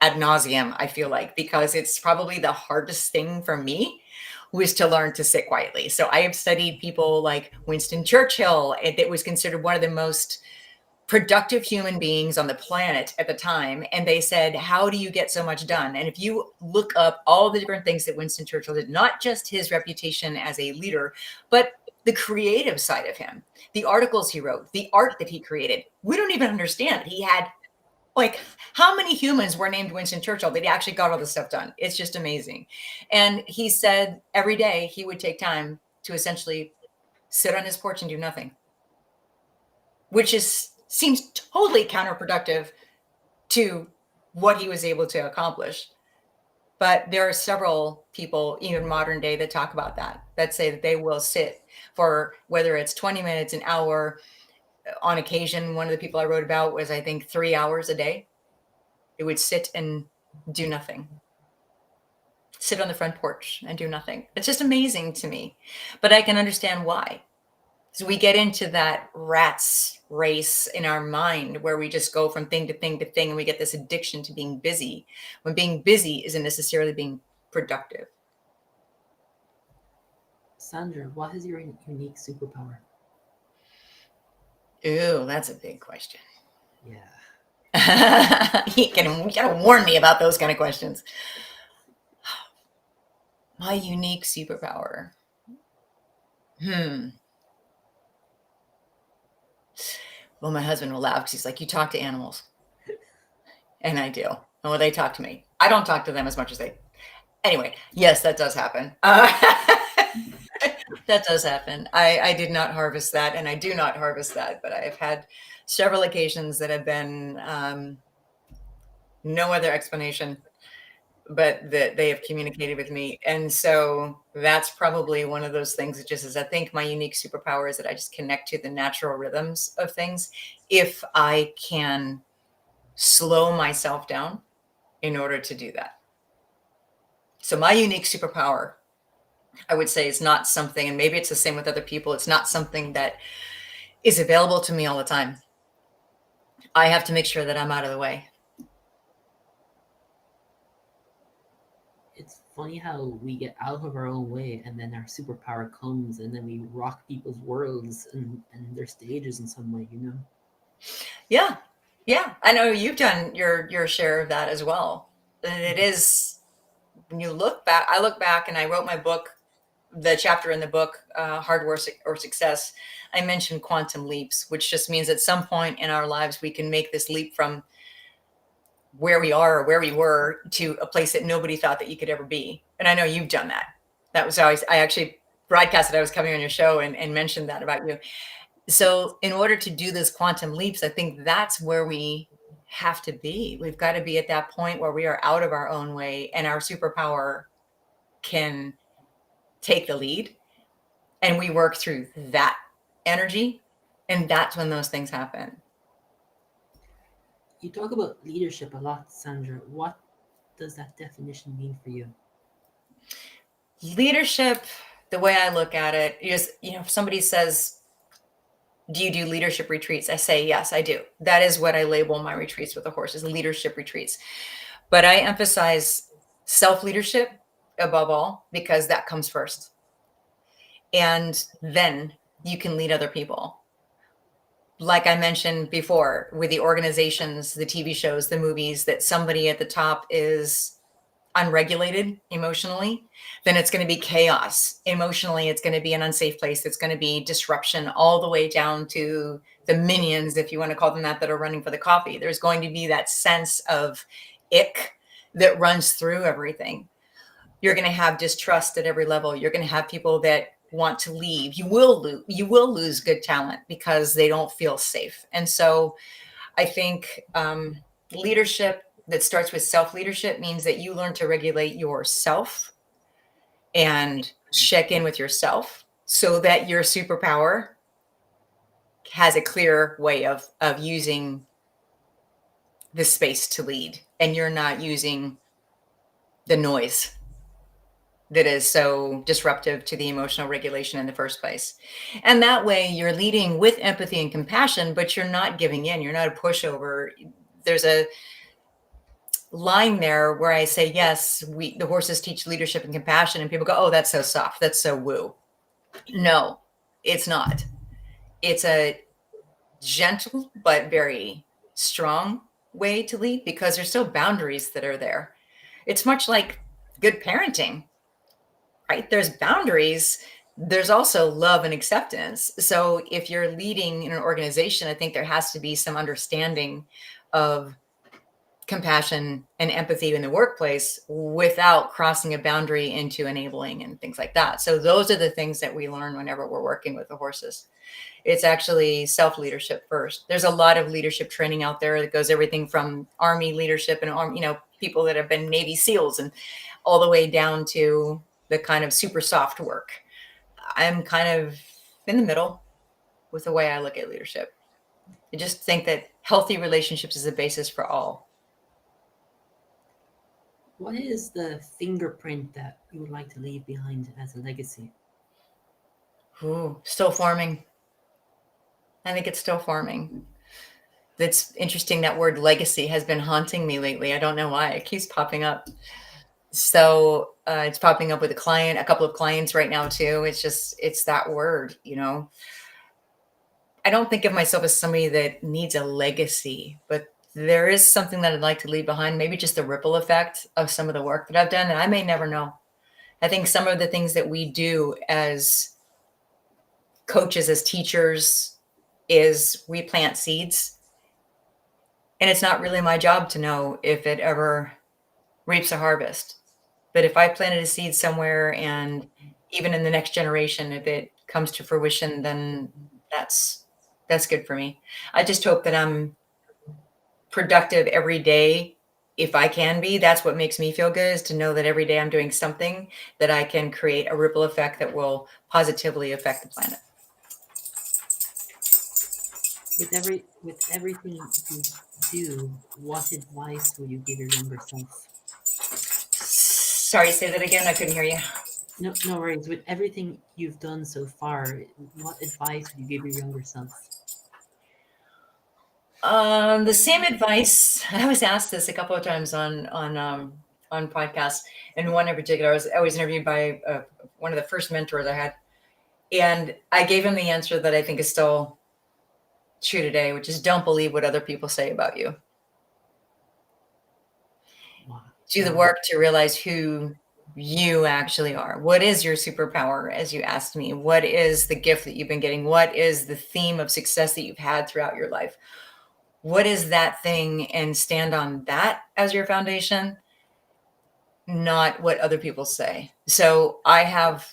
Speaker 3: ad nauseum, I feel like, because it's probably the hardest thing for me was to learn to sit quietly. So I have studied people like Winston Churchill. It was considered one of the most productive human beings on the planet at the time. And they said, how do you get so much done? And if you look up all the different things that Winston Churchill did, not just his reputation as a leader, but the creative side of him, the articles he wrote, the art that he created, we don't even understand. He had like, how many humans were named Winston Churchill that he actually got all this stuff done? It's just amazing. And he said every day he would take time to essentially sit on his porch and do nothing, which seems totally counterproductive to what he was able to accomplish. But there are several people, even modern day, that talk about that say that they will sit for whether it's 20 minutes, an hour. On occasion, one of the people I wrote about was, I think, 3 hours a day. It would sit and do nothing. Sit on the front porch and do nothing. It's just amazing to me. But I can understand why. So we get into that rat's race in our mind where we just go from thing to thing to thing, and we get this addiction to being busy, when being busy isn't necessarily being productive.
Speaker 2: Sandra, what is your unique superpower?
Speaker 3: Ooh, that's a big question.
Speaker 2: Yeah.
Speaker 3: you gotta warn me about those kind of questions. My unique superpower. Well, my husband will laugh because he's like, you talk to animals. And I do. And well, they talk to me. I don't talk to them as much as they. Anyway, yes, that does happen. That does happen. I did not harvest that, and I do not harvest that, but I've had several occasions that have been no other explanation, but that they have communicated with me. And so that's probably one of those things that just is, I think my unique superpower is that I just connect to the natural rhythms of things. If I can slow myself down in order to do that. So my unique superpower, I would say, is not something, and maybe it's the same with other people, it's not something that is available to me all the time. I have to make sure that I'm out of the way.
Speaker 2: It's funny how we get out of our own way and then our superpower comes and then we rock people's worlds and their stages in some way, you know?
Speaker 3: Yeah. I know you've done your share of that as well. And it is, when you look back, I look back and I wrote my book, the chapter in the book, Hard Work or Success. I mentioned quantum leaps, which just means at some point in our lives, we can make this leap from where we are or where we were to a place that nobody thought that you could ever be. And I know you've done that. That was always, I actually broadcasted I was coming on your show and mentioned that about you. So in order to do this quantum leaps, I think that's where we have to be. We've got to be at that point where we are out of our own way and our superpower can take the lead and we work through that energy. And that's when those things happen.
Speaker 2: You talk about leadership a lot, Sandra. What does that definition mean for you?
Speaker 3: Leadership, the way I look at it is, if somebody says, do you do leadership retreats? I say, yes, I do. That is what I label my retreats with the horses, leadership retreats. But I emphasize self-leadership above all, because that comes first. And then you can lead other people. Like I mentioned before, with the organizations, the TV shows, the movies, that somebody at the top is unregulated emotionally, then it's going to be chaos. Emotionally, it's going to be an unsafe place. It's going to be disruption all the way down to the minions, if you want to call them that are running for the coffee. There's going to be that sense of ick that runs through everything. You're going to have distrust at every level. You're going to have people that want to leave. You will lose good talent because they don't feel safe. And so I think leadership that starts with self-leadership means that you learn to regulate yourself and check in with yourself so that your superpower has a clear way of using the space to lead, and you're not using the noise that is so disruptive to the emotional regulation in the first place. And that way you're leading with empathy and compassion, but you're not giving in. You're not a pushover. There's a line there where I say, yes, the horses teach leadership and compassion, and people go, oh, that's so soft. That's so woo. No, it's not. It's a gentle, but very strong way to lead because there's still boundaries that are there. It's much like good parenting, right? There's boundaries. There's also love and acceptance. So if you're leading in an organization, I think there has to be some understanding of compassion and empathy in the workplace without crossing a boundary into enabling and things like that. So those are the things that we learn whenever we're working with the horses. It's actually self-leadership first. There's a lot of leadership training out there that goes everything from Army leadership and people that have been Navy SEALs and all the way down to the kind of super soft work. I'm kind of in the middle with the way I look at leadership. I just think that healthy relationships is the basis for all.
Speaker 2: What is the fingerprint that you would like to leave behind as a legacy?
Speaker 3: Ooh, still forming. I think it's still forming. It's interesting that word legacy has been haunting me lately. I don't know why. It keeps popping up. So it's popping up with a couple of clients right now too. It's that word, I don't think of myself as somebody that needs a legacy, but there is something that I'd like to leave behind, maybe just the ripple effect of some of the work that I've done, and I may never know. I think some of the things that we do as coaches, as teachers, is we plant seeds, and it's not really my job to know if it ever reaps a harvest. But if I planted a seed somewhere, and even in the next generation, if it comes to fruition, then that's good for me. I just hope that I'm productive every day. If I can be, that's what makes me feel good, is to know that every day I'm doing something that I can create a ripple effect that will positively affect the planet.
Speaker 2: With everything you do, what advice would you give your younger self?
Speaker 3: Sorry, say that again. I couldn't hear you.
Speaker 2: No worries. With everything you've done so far, what advice would you give your younger self?
Speaker 3: The same advice. I was asked this a couple of times on podcasts, and one in particular, I was interviewed by one of the first mentors I had, and I gave him the answer that I think is still true today, which is don't believe what other people say about you.
Speaker 2: Wow.
Speaker 3: Do the work to realize who you actually are. What is your superpower, as you asked me? What is the gift that you've been getting? What is the theme of success that you've had throughout your life? What is that thing? And stand on that as your foundation, not what other people say. So I have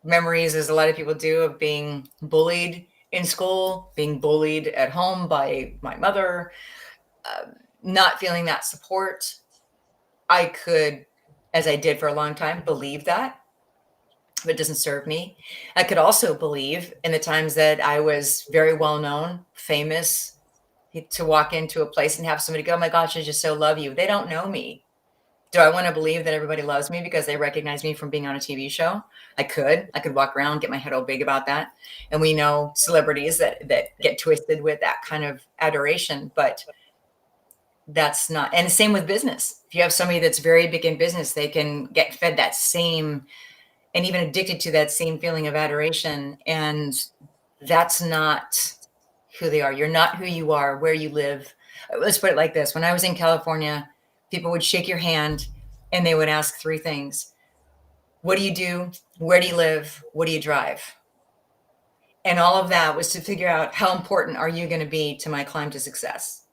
Speaker 3: memories, as a lot of people do, of being bullied in school, being bullied at home by my mother, not feeling that support. I could, as I did for a long time, believe that, but it doesn't serve me. I could also believe in the times that I was very well known, famous, to walk into a place and have somebody go, oh my gosh, I just so love you. They don't know me. Do I want to believe that everybody loves me because they recognize me from being on a TV show? I could walk around, get my head all big about that. And we know celebrities that get twisted with that kind of adoration, but that's not, and the same with business. If you have somebody that's very big in business, they can get fed that same, and even addicted to that same feeling of adoration. And that's not who they are. You're not who you are, where you live. Let's put it like this. When I was in California, people would shake your hand and they would ask three things. What do you do? Where do you live? What do you drive? And all of that was to figure out how important are you going to be to my climb to success.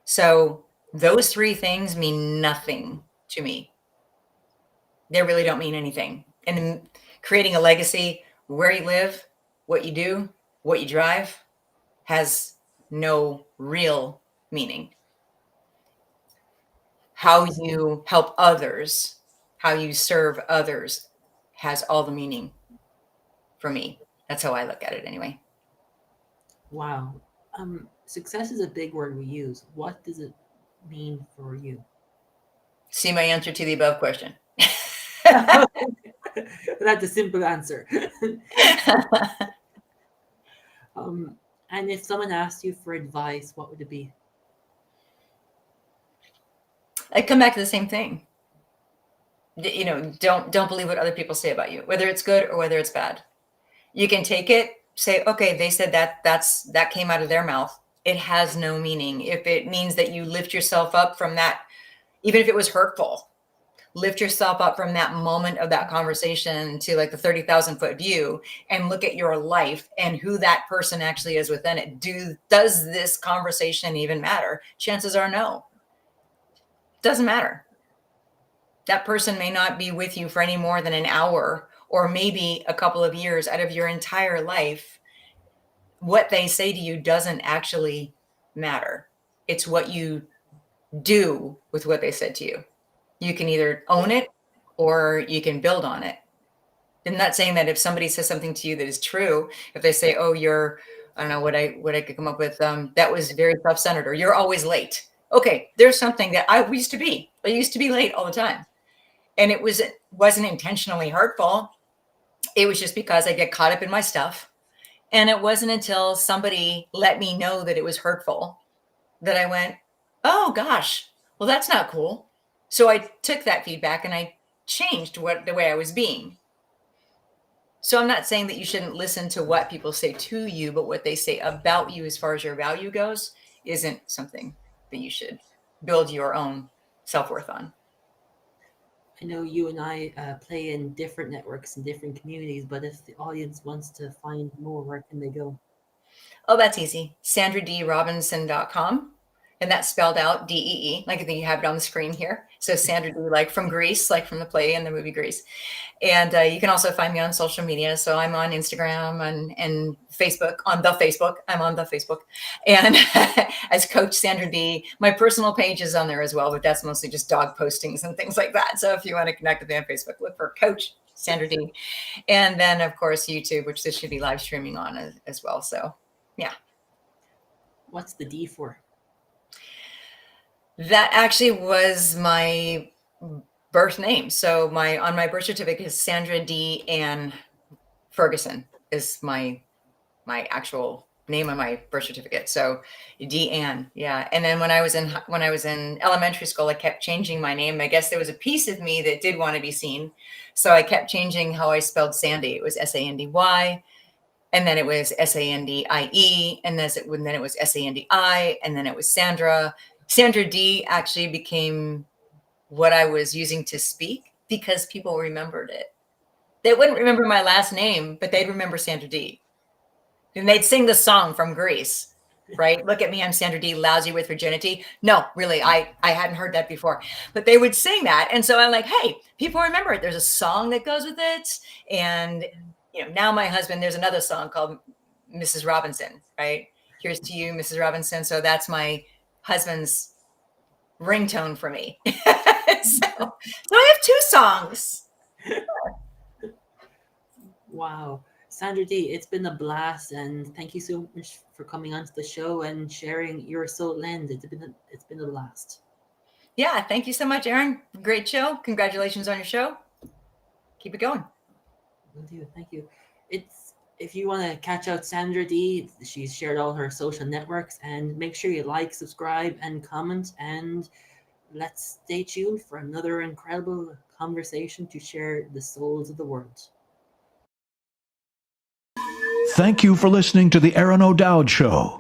Speaker 3: So those three things mean nothing to me. They really don't mean anything. And creating a legacy, where you live, what you do, what you drive, has no real meaning. how you help others, how you serve others has all the meaning for me. That's how I look at it anyway.
Speaker 2: Wow. Success is a big word we use. What does it mean for you?
Speaker 3: See my answer to the above question.
Speaker 2: That's a simple answer. And if someone asked you for advice, what would it be?
Speaker 3: I come back to the same thing. You know, don't believe what other people say about you, whether it's good or whether it's bad. You can take it, say, okay, they said that came out of their mouth. It has no meaning. If it means that you lift yourself up from that, even if it was hurtful, lift yourself up from that moment of that conversation to like the 30,000 foot view and look at your life and who that person actually is within it. Does this conversation even matter? Chances are no. Doesn't matter. That person may not be with you for any more than an hour or maybe a couple of years out of your entire life. What they say to you doesn't actually matter. It's what you do with what they said to you. You can either own it or you can build on it. I'm not saying that if somebody says something to you that is true, if they say, oh, I don't know what I could come up with, that was very self-centered, or you're always late. Okay, there's something that I used to be. I used to be late all the time. And it wasn't intentionally hurtful. It was just because I get caught up in my stuff. And it wasn't until somebody let me know that it was hurtful that I went, oh gosh, well, that's not cool. So I took that feedback and I changed the way I was being. So I'm not saying that you shouldn't listen to what people say to you, but what they say about you as far as your value goes isn't something that you should build your own self-worth on.
Speaker 2: I know you and I play in different networks and different communities, but if the audience wants to find more, where can they go?
Speaker 3: Oh, that's easy. SandraDeeRobinson.com. And that's spelled out DEE, like I think you have it on the screen here. So Sandra Dee, like from Greece, like from the play and the movie Greece. And you can also find me on social media. So I'm on Instagram and Facebook, on the Facebook. I'm on the Facebook. And as Coach Sandra Dee, my personal page is on there as well, but that's mostly just dog postings and things like that. So if you want to connect with me on Facebook, look for Coach Sandra Dee. And then, of course, YouTube, which this should be live streaming on as well. So, yeah.
Speaker 2: What's the D for?
Speaker 3: That actually was my birth name. So on my birth certificate is Sandra Dee Ann Ferguson is my actual name on my birth certificate. So Dee Ann, yeah. And then when I was in elementary school, I kept changing my name. I guess there was a piece of me that did want to be seen, so I kept changing how I spelled Sandy. It was Sandy, and then it was Sandie, and then it was Sandi, and then it was Sandra. Sandra Dee actually became what I was using to speak because people remembered it. They wouldn't remember my last name, but they'd remember Sandra Dee. And they'd sing the song from Greece, right? Look at me, I'm Sandra Dee, lousy with virginity. No, really, I hadn't heard that before. But they would sing that. And so I'm like, hey, people remember it. There's a song that goes with it. And now my husband, there's another song called Mrs. Robinson, right? Here's to you, Mrs. Robinson. So that's my husband's ringtone for me. So I have 2 songs.
Speaker 2: Wow. Sandra Dee, it's been a blast, and thank you so much for coming onto the show and sharing your soul lens. It's been a blast.
Speaker 3: Yeah, thank you so much, Aron. Great show. Congratulations on your show. Keep it going.
Speaker 2: Will do. Thank you. If you want to catch out Sandra Dee, she's shared all her social networks, and make sure you like, subscribe, and comment, and let's stay tuned for another incredible conversation to share the souls of the world.
Speaker 1: Thank you for listening to the Aron O'Dowd Show,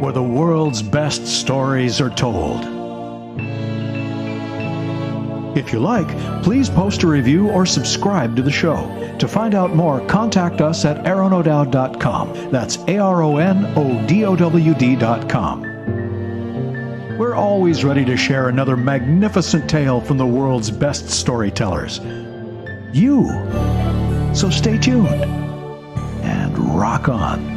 Speaker 1: where the world's best stories are told. If you like, please post a review or subscribe to the show. To find out more, contact us at aronodowd.com. That's ARONODOWD.com. We're always ready to share another magnificent tale from the world's best storytellers. So stay tuned and rock on.